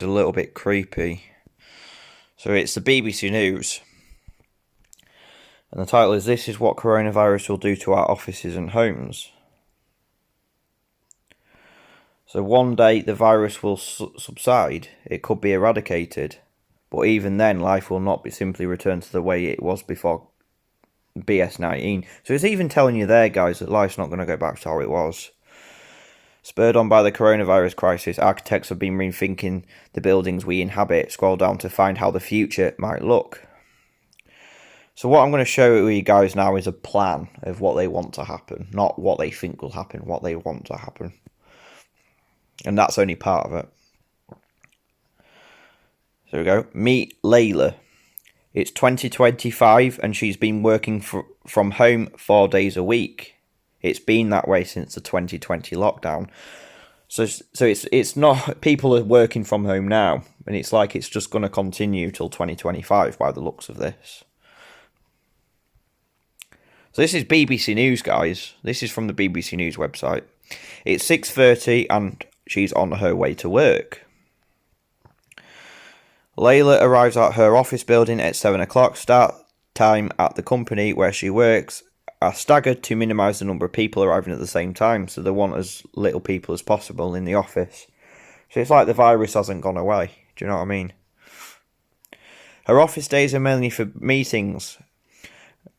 a little bit creepy. So it's the BBC News. And the title is, "This is what coronavirus will do to our offices and homes." So one day the virus will subside. It could be eradicated. But even then, life will not be simply return to the way it was before BS19. So it's even telling you there, guys, that life's not going to go back to how it was. Spurred on by the coronavirus crisis, architects have been rethinking the buildings we inhabit. Scroll down to find how the future might look. So what I'm going to show you guys now is a plan of what they want to happen. Not what they think will happen, what they want to happen. And that's only part of it. So we go. Meet Layla. It's 2025 and she's been working from home 4 days a week. It's been that way since the 2020 lockdown. So it's not, people are working from home now, and it's like it's just going to continue till 2025 by the looks of this. So this is BBC News, guys. This is from the BBC News website. It's 6:30 and she's on her way to work. Layla arrives at her office building at 7 o'clock. Start time at the company where she works are staggered to minimise the number of people arriving at the same time, so they want as little people as possible in the office. So it's like the virus hasn't gone away. Do you know what I mean? Her office days are mainly for meetings.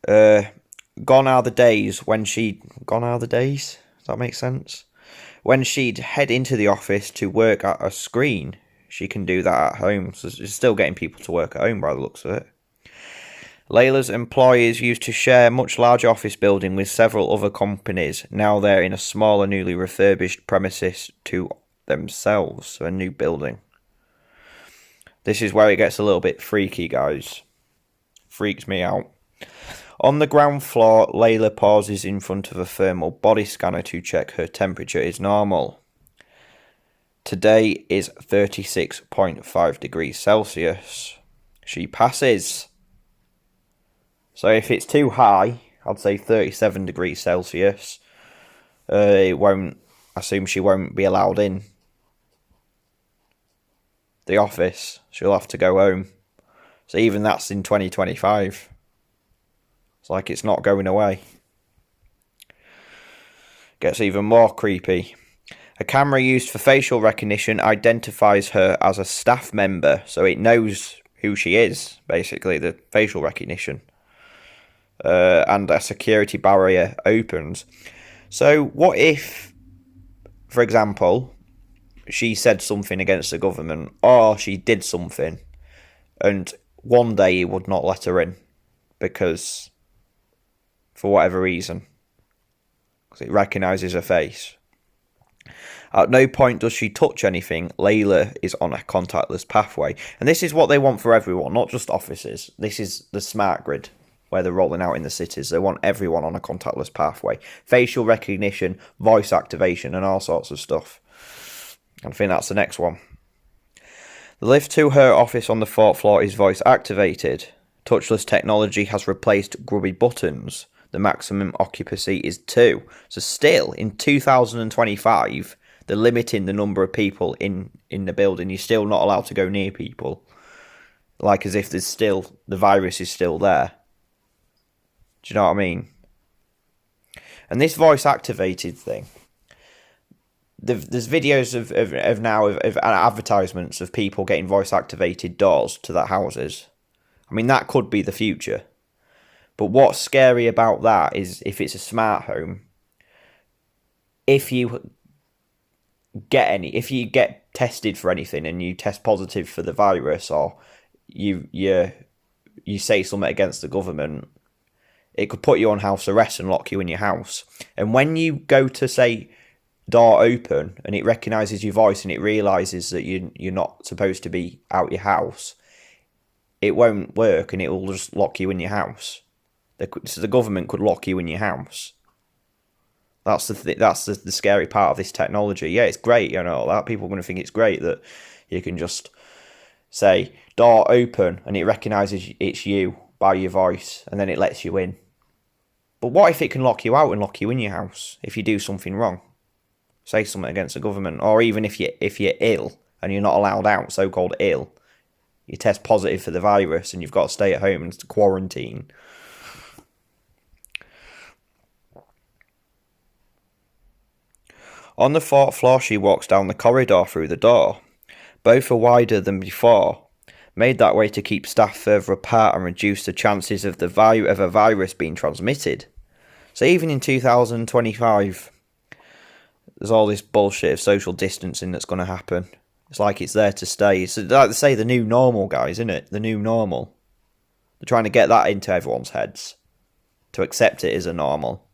Gone are the days when she... Gone are the days? Does that make sense? When she'd head into the office to work at a screen, she can do that at home. So she's still getting people to work at home by the looks of it. Layla's employers used to share a much larger office building with several other companies. Now they're in a smaller, newly refurbished premises to themselves, so a new building. This is where it gets a little bit freaky, guys. Freaks me out. On the ground floor, Layla pauses in front of a thermal body scanner to check her temperature is normal. Today is 36.5 degrees Celsius. She passes. So if it's too high, I'd say 37 degrees Celsius. I assume she won't be allowed in the office. She'll have to go home. So even that's in 2025. It's like it's not going away. Gets even more creepy. A camera used for facial recognition identifies her as a staff member, so it knows who she is, basically, the facial recognition. And a security barrier opens. So what if, for example, she said something against the government, or she did something, and one day he would not let her in because, for whatever reason, because it recognises her face. At no point does she touch anything. Layla is on a contactless pathway. And this is what they want for everyone, not just offices. This is the smart grid where they're rolling out in the cities. They want everyone on a contactless pathway. Facial recognition, voice activation, and all sorts of stuff. I think that's the next one. The lift to her office on the 4th floor is voice activated. Touchless technology has replaced grubby buttons. The maximum occupancy is 2. So still, in 2025, they're limiting the number of people in the building. You're still not allowed to go near people. Like as if the virus is still there. Do you know what I mean? And this voice activated thing, there's videos of advertisements of people getting voice activated doors to their houses. I mean, that could be the future. But what's scary about that is if it's a smart home, if you get tested for anything and you test positive for the virus, or you say something against the government, it could put you on house arrest and lock you in your house. And when you go to say door open and it recognises your voice and it realises that you're not supposed to be out your house, it won't work and it will just lock you in your house. So the government could lock you in your house. That's the scary part of this technology. Yeah, it's great, you know, that people are going to think it's great that you can just say door open and it recognises it's you by your voice and then it lets you in. But what if it can lock you out and lock you in your house if you do something wrong? Say something against the government, or even if you're ill and you're not allowed out, so-called ill, you test positive for the virus and you've got to stay at home and quarantine. On the 4th floor, she walks down the corridor through the door. Both are wider than before, made that way to keep staff further apart and reduce the chances of a virus being transmitted. So even in 2025, there's all this bullshit of social distancing that's going to happen. It's like it's there to stay. It's like they say, the new normal, guys, isn't it? The new normal. They're trying to get that into everyone's heads, to accept it as a normal.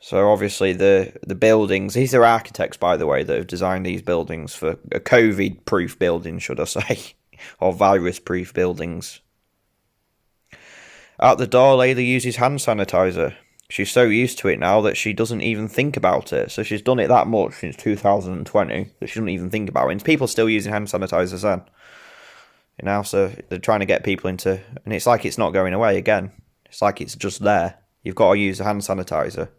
So obviously the buildings, these are architects, by the way, that have designed these buildings for a COVID-proof building, should I say, or virus-proof buildings. At the door, Layla uses hand sanitizer. She's so used to it now that she doesn't even think about it. So she's done it that much since 2020 that she doesn't even think about it. And people are still using hand sanitizers then. You know, so they're trying to get people into... And it's like it's not going away again. It's like it's just there. You've got to use a hand sanitizer.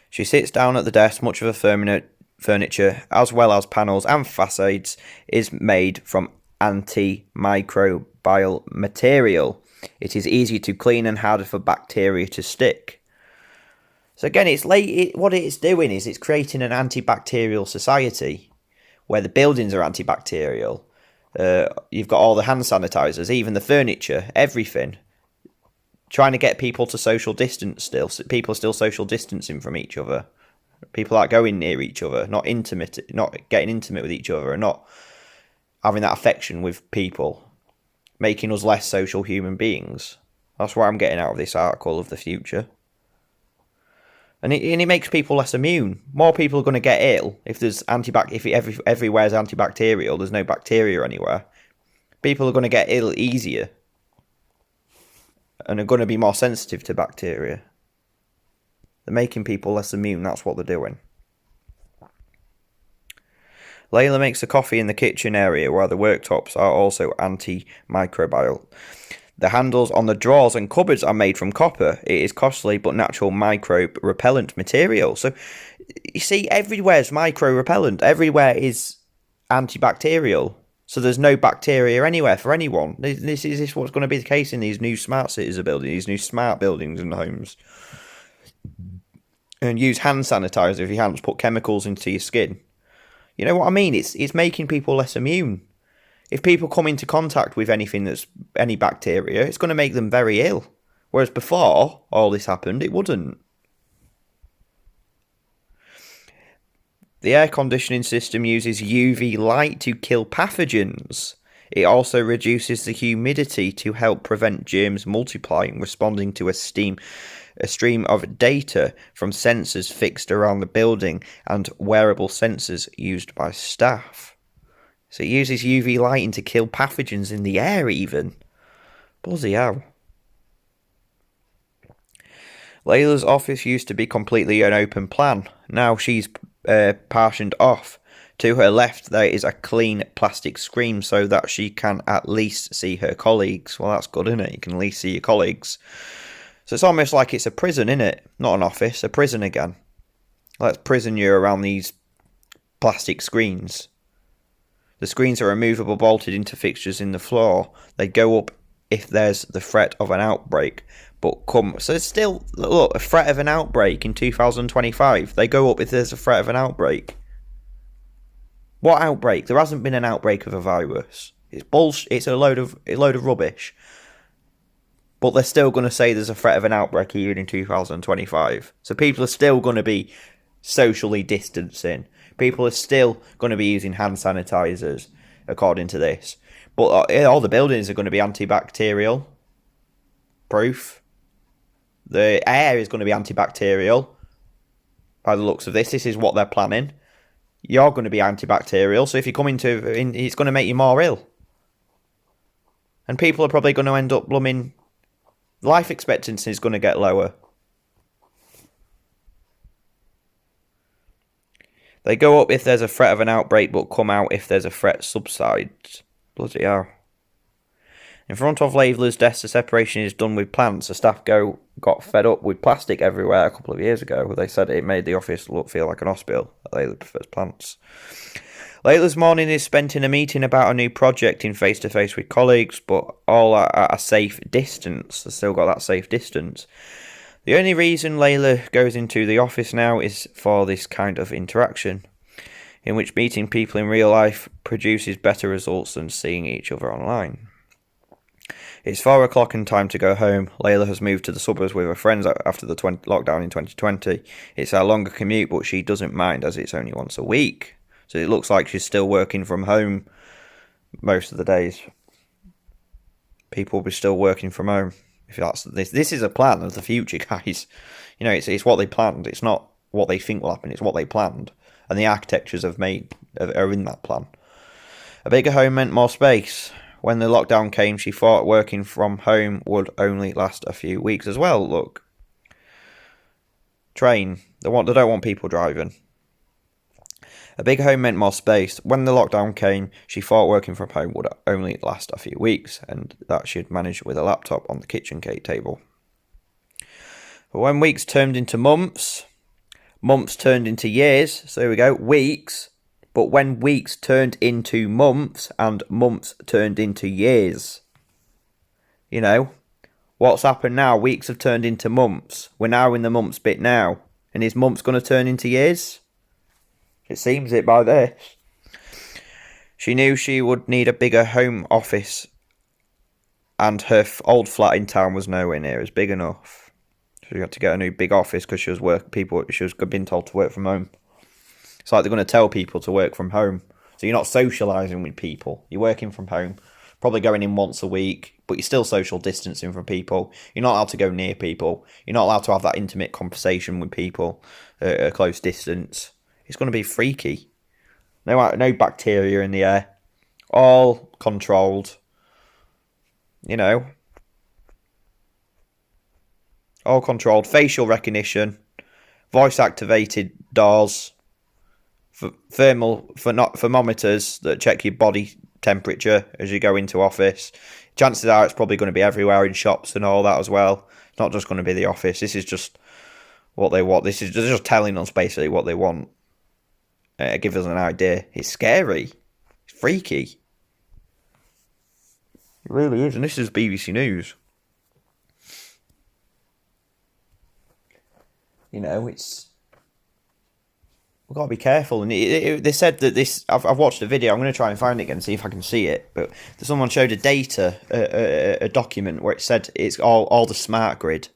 She sits down at the desk. Much of her furniture, as well as panels and facades, is made from antimicrobial material. It is easy to clean and harder for bacteria to stick. So again, what it's doing is it's creating an antibacterial society where the buildings are antibacterial. You've got all the hand sanitizers, even the furniture, everything. Trying to get people to social distance still. People are still social distancing from each other. People aren't going near each other, not getting intimate with each other, and not having that affection with people, making us less social human beings. That's what I'm getting out of this article of the future. And it makes people less immune. More people are going to get ill if everywhere's antibacterial. There's no bacteria anywhere. People are going to get ill easier, and are going to be more sensitive to bacteria. They're making people less immune. That's what they're doing. Layla makes a coffee in the kitchen area where the worktops are also antimicrobial. The handles on the drawers and cupboards are made from copper. It is costly but natural microbe repellent material. So you see, everywhere is micro repellent. Everywhere is antibacterial. So there's no bacteria anywhere for anyone. This is what's going to be the case in these new smart cities are building, these new smart buildings and homes. And use hand sanitizer if your hands, put chemicals into your skin. You know what I mean? It's making people less immune. If people come into contact with anything that's any bacteria, it's going to make them very ill. Whereas before all this happened, it wouldn't. The air conditioning system uses UV light to kill pathogens. It also reduces the humidity to help prevent germs multiplying, responding to a stream of data from sensors fixed around the building and wearable sensors used by staff. So it uses UV lighting to kill pathogens in the air even. Bloody hell. Layla's office used to be completely an open plan. Now she's partitioned off. To her left there is a clean plastic screen so that she can at least see her colleagues. Well, that's good, isn't it? You can at least see your colleagues. So it's almost like it's a prison, isn't it? Not an office, a prison again. Let's prison you around these plastic screens. The screens are removable, bolted into fixtures in the floor. They go up if there's the threat of an outbreak. So it's still, look, a threat of an outbreak in 2025. They go up if there's a threat of an outbreak. What outbreak? There hasn't been an outbreak of a virus. It's bullshit. It's a load of rubbish. But they're still going to say there's a threat of an outbreak even in 2025. So people are still going to be socially distancing. People are still going to be using hand sanitizers, according to this. But all the buildings are going to be antibacterial proof. The air is going to be antibacterial. By the looks of this is what they're planning. You're going to be antibacterial, so if you come it's going to make you more ill. And people are probably going to end up blooming... Life expectancy is going to get lower. They go up if there's a threat of an outbreak, but come out if there's a threat subsides. Bloody hell. In front of Layla's desk, the separation is done with plants. The staff got fed up with plastic everywhere a couple of years ago. They said it made the office feel like an hospital. Layla prefers plants. Layla's morning is spent in a meeting about a new project in face-to-face with colleagues, but all at a safe distance. They've still got that safe distance. The only reason Layla goes into the office now is for this kind of interaction, in which meeting people in real life produces better results than seeing each other online. It's 4 o'clock and time to go home. Layla has moved to the suburbs with her friends after the lockdown in 2020. It's a longer commute, but she doesn't mind as it's only once a week. So it looks like she's still working from home most of the days. People will be still working from home. If that's this is a plan of the future, guys. You know, it's what they planned. It's not what they think will happen. It's what they planned, and the architectures are in that plan. A bigger home meant more space. When the lockdown came, she thought working from home would only last a few weeks as well. Look, train. They don't want people driving. A big home meant more space. When the lockdown came, she thought working from home would only last a few weeks, and that she'd manage with a laptop on the kitchen table. But when weeks turned into months turned into years, so there we go, weeks. But when weeks turned into months, and months turned into years, you know, what's happened now? Weeks have turned into months. We're now in the months bit now. And is months going to turn into years? It seems it by this. She knew she would need a bigger home office, and her old flat in town was nowhere near as big enough. She had to get a new big office because she was being told to work from home. It's like they're going to tell people to work from home. So you're not socialising with people. You're working from home, probably going in once a week, but you're still social distancing from people. You're not allowed to go near people. You're not allowed to have that intimate conversation with people at a close distance. It's going to be freaky. No bacteria in the air. All controlled. You know. All controlled. Facial recognition. Voice-activated doors. Thermometers that check your body temperature as you go into office. Chances are it's probably going to be everywhere in shops and all that as well. It's not just going to be the office. This is just what they want. They're just telling us basically what they want. Give us an idea. It's scary. It's freaky. It really is. And this is BBC News. You know, it's... We've got to be careful. And they said that this... I've watched a video. I'm going to try and find it again and see if I can see it. But someone showed a document where it said it's all the smart grid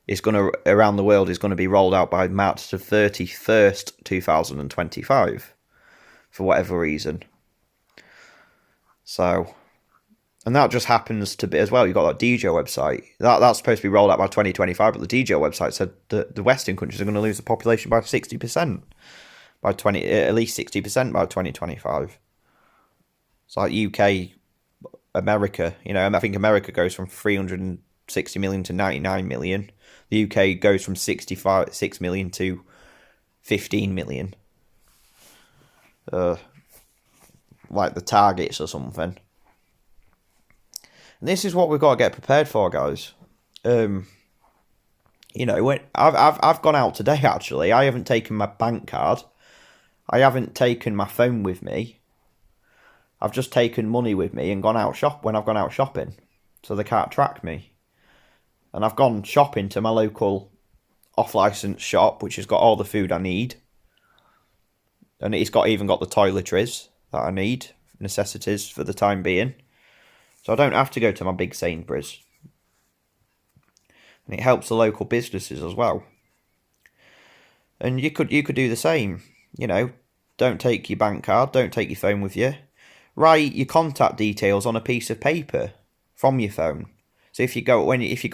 is going to around the world is going to be rolled out by March the 31st, 2025, for whatever reason. So, and that just happens to be as well. You've got that DJ website that's supposed to be rolled out by 2025, but the DJ website said that the Western countries are going to lose the population by 60% at least 60% by 2025. It's like UK, America. You know, I think America goes from 360 million to 99 million. The UK goes from 6 million to 15 million. Like the targets or something. And this is what we've got to get prepared for, guys. You know, when I've gone out today, actually. I haven't taken my bank card. I haven't taken my phone with me. I've just taken money with me and gone out when I've gone out shopping. So they can't track me. And I've gone shopping to my local off-licence shop, which has got all the food I need. And it's even got the toiletries that I need, necessities for the time being. So I don't have to go to my big Sainsbury's. And it helps the local businesses as well. And you could do the same. You know, don't take your bank card, don't take your phone with you. Write your contact details on a piece of paper from your phone. So if you go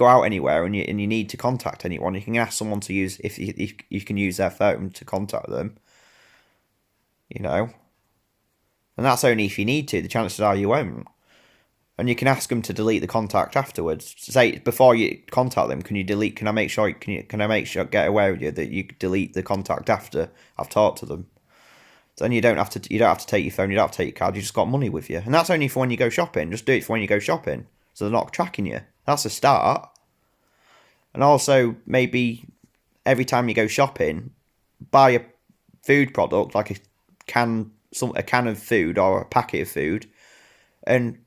out anywhere and you need to contact anyone, you can ask someone to use if you can use their phone to contact them. You know, and that's only if you need to. The chances are you won't. And you can ask them to delete the contact afterwards. Say before you contact them, can I make sure get aware with you that you delete the contact after I've talked to them? So then you don't have to take your phone, you don't have to take your card, you just got money with you. And that's only for when you go shopping. Just do it for when you go shopping. So they're not tracking you. That's a start. And also, maybe every time you go shopping, buy a food product, like a can of food or a packet of food, and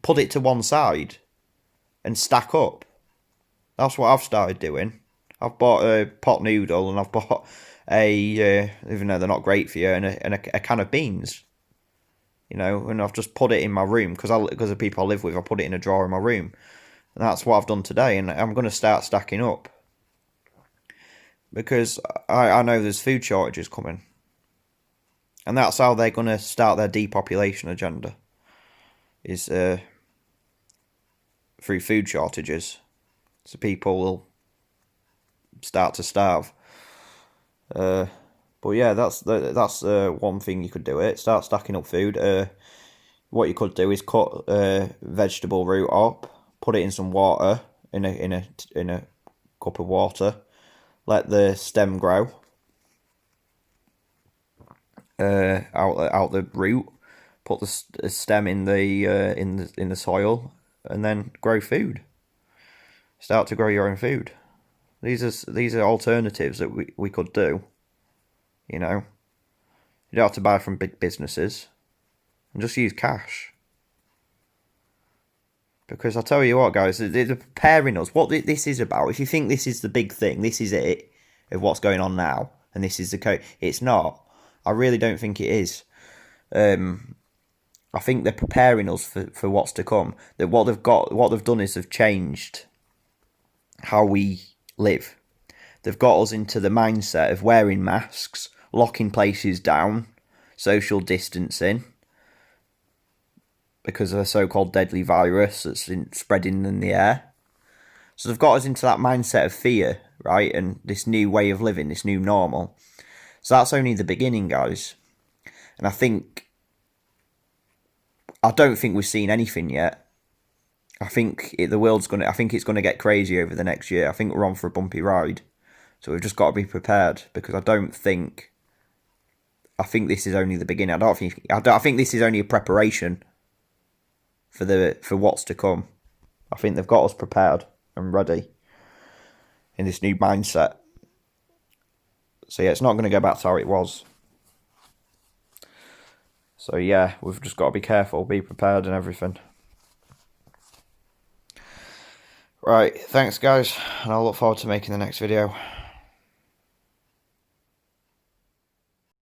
put it to one side and stack up. That's what I've started doing. I've bought a pot noodle and I've bought even though they're not great for you, and a can of beans. You know, and I've just put it in my room because the people I live with, I put it in a drawer in my room. And that's what I've done today, and I'm going to start stacking up. Because I know there's food shortages coming. And that's how they're going to start their depopulation agenda. Is through food shortages. So people will start to starve. But yeah, that's one thing you could do. Start stacking up food. What you could do is cut vegetable root up, put it in some water, in a cup of water, let the stem grow out the root, put the stem in the soil, and then grow food. Start to grow your own food. These are alternatives that we could do. You know, you don't have to buy from big businesses, and just use cash. Because I tell you what, guys, they're preparing us. What this is about. If you think this is the big thing, this is it of what's going on now, and this is the code. It's not. I really don't think it is. I think they're preparing us for what's to come. That what they've done is they've changed how we live. They've got us into the mindset of wearing masks, locking places down, social distancing, because of a so-called deadly virus that's spreading in the air. So they've got us into that mindset of fear, right? And this new way of living, this new normal. So that's only the beginning, guys. And I don't think we've seen anything yet. I think it's going to get crazy over the next year. I think we're on for a bumpy ride. So we've just got to be prepared, because I think this is only the beginning. I think this is only a preparation for what's to come. I think they've got us prepared and ready in this new mindset. So yeah, it's not going to go back to how it was. So yeah, we've just got to be careful, be prepared and everything. Right, thanks guys, and I'll look forward to making the next video.